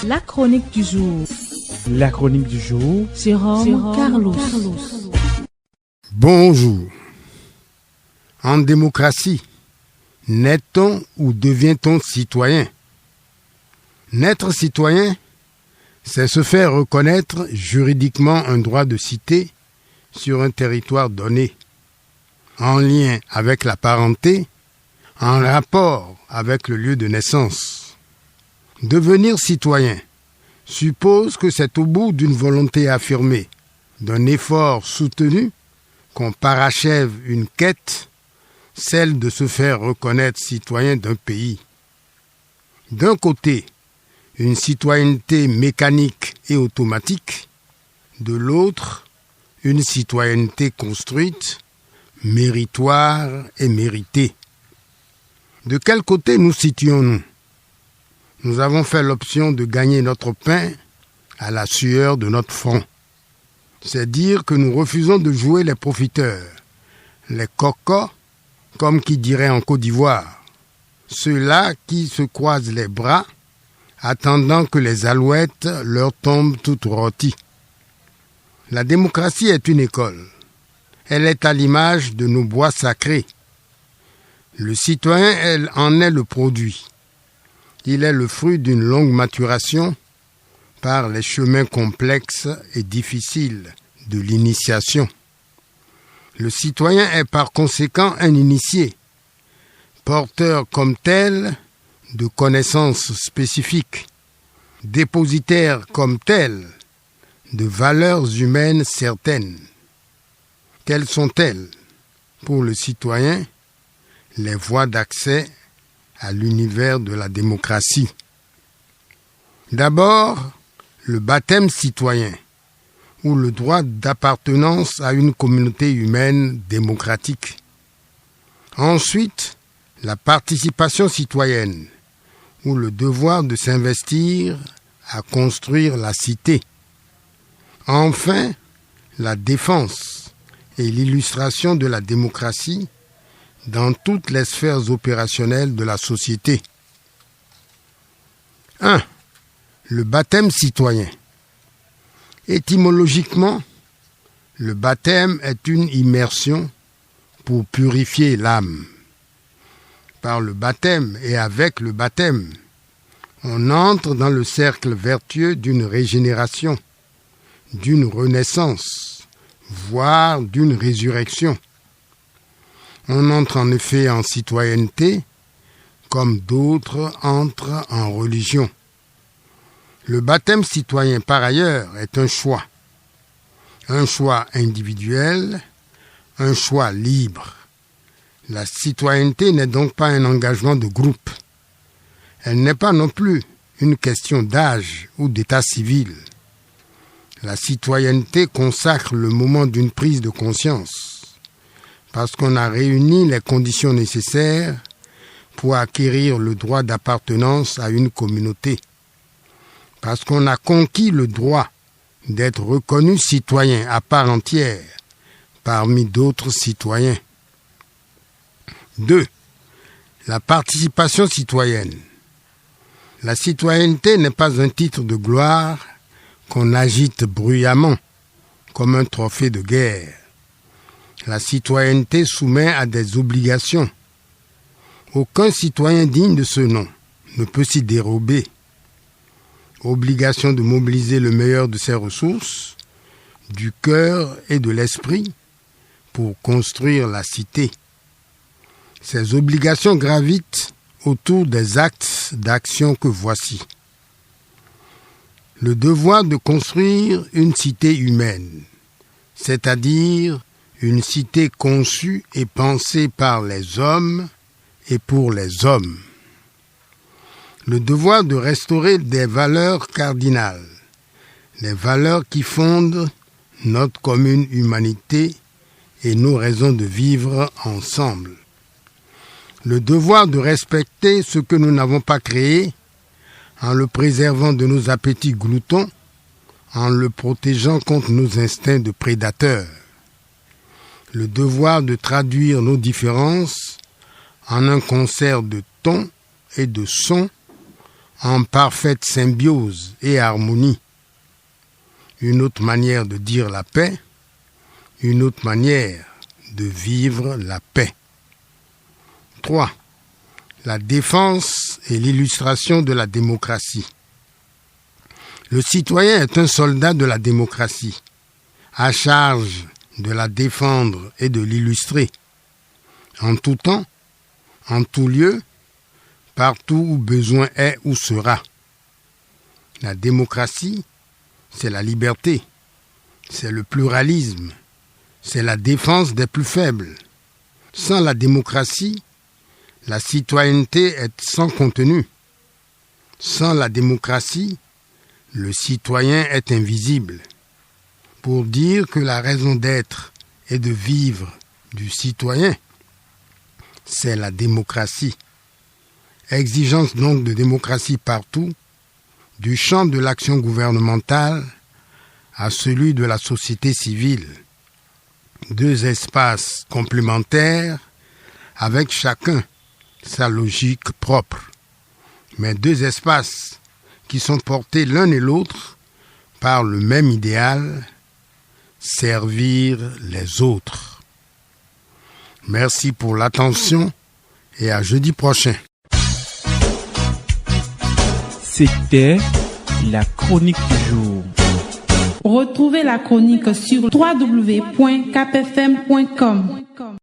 La chronique du jour. La chronique du jour. Jérôme Carlos. Bonjour. En démocratie, naît-on ou devient-on citoyen? Naître citoyen, c'est se faire reconnaître juridiquement un droit de cité sur un territoire donné, en lien avec la parenté, en rapport avec le lieu de naissance. Devenir citoyen suppose que c'est au bout d'une volonté affirmée, d'un effort soutenu, qu'on parachève une quête, celle de se faire reconnaître citoyen d'un pays. D'un côté, une citoyenneté mécanique et automatique, de l'autre, une citoyenneté construite, méritoire et méritée. De quel côté nous situons-nous? Nous avons fait l'option de gagner notre pain à la sueur de notre front. C'est dire que nous refusons de jouer les profiteurs, les cocos, comme qui dirait en Côte d'Ivoire, ceux-là qui se croisent les bras, attendant que les alouettes leur tombent toutes rôties. La démocratie est une école. Elle est à l'image de nos bois sacrés. Le citoyen, elle, en est le produit. Il est le fruit d'une longue maturation par les chemins complexes et difficiles de l'initiation. Le citoyen est par conséquent un initié, porteur comme tel de connaissances spécifiques, dépositaire comme tel de valeurs humaines certaines. Quelles sont-elles? Pour le citoyen, les voies d'accès à l'univers de la démocratie. D'abord, le baptême citoyen, ou le droit d'appartenance à une communauté humaine démocratique. Ensuite, la participation citoyenne, ou le devoir de s'investir à construire la cité. Enfin, la défense et l'illustration de la démocratie dans toutes les sphères opérationnelles de la société. 1. Le baptême citoyen. Étymologiquement, le baptême est une immersion pour purifier l'âme. Par le baptême et avec le baptême, on entre dans le cercle vertueux d'une régénération, d'une renaissance, voire d'une résurrection. On entre en effet en citoyenneté, comme d'autres entrent en religion. Le baptême citoyen, par ailleurs, est un choix individuel, un choix libre. La citoyenneté n'est donc pas un engagement de groupe. Elle n'est pas non plus une question d'âge ou d'état civil. La citoyenneté consacre le moment d'une prise de conscience, parce qu'on a réuni les conditions nécessaires pour acquérir le droit d'appartenance à une communauté, parce qu'on a conquis le droit d'être reconnu citoyen à part entière parmi d'autres citoyens. 2. La participation citoyenne. La citoyenneté n'est pas un titre de gloire qu'on agite bruyamment comme un trophée de guerre. La citoyenneté soumet à des obligations. Aucun citoyen digne de ce nom ne peut s'y dérober. Obligation de mobiliser le meilleur de ses ressources, du cœur et de l'esprit, pour construire la cité. Ces obligations gravitent autour des actes d'action que voici. Le devoir de construire une cité humaine, c'est-à-dire une cité conçue et pensée par les hommes et pour les hommes. Le devoir de restaurer des valeurs cardinales, les valeurs qui fondent notre commune humanité et nos raisons de vivre ensemble. Le devoir de respecter ce que nous n'avons pas créé en le préservant de nos appétits gloutons, en le protégeant contre nos instincts de prédateurs. Le devoir de traduire nos différences en un concert de tons et de sons en parfaite symbiose et harmonie. Une autre manière de dire la paix, une autre manière de vivre la paix. 3. La défense et l'illustration de la démocratie. Le citoyen est un soldat de la démocratie, à charge de la défendre et de l'illustrer, en tout temps, en tout lieu, partout où besoin est ou sera. La démocratie, c'est la liberté, c'est le pluralisme, c'est la défense des plus faibles. Sans la démocratie, la citoyenneté est sans contenu. Sans la démocratie, le citoyen est invisible. Pour dire que la raison d'être et de vivre du citoyen, c'est la démocratie. Exigence donc de démocratie partout, du champ de l'action gouvernementale à celui de la société civile. 2 espaces complémentaires avec chacun sa logique propre, mais 2 espaces qui sont portés l'un et l'autre par le même idéal, servir les autres. Merci pour l'attention et à jeudi prochain. C'était la chronique du jour. Retrouvez la chronique sur www.capfm.com.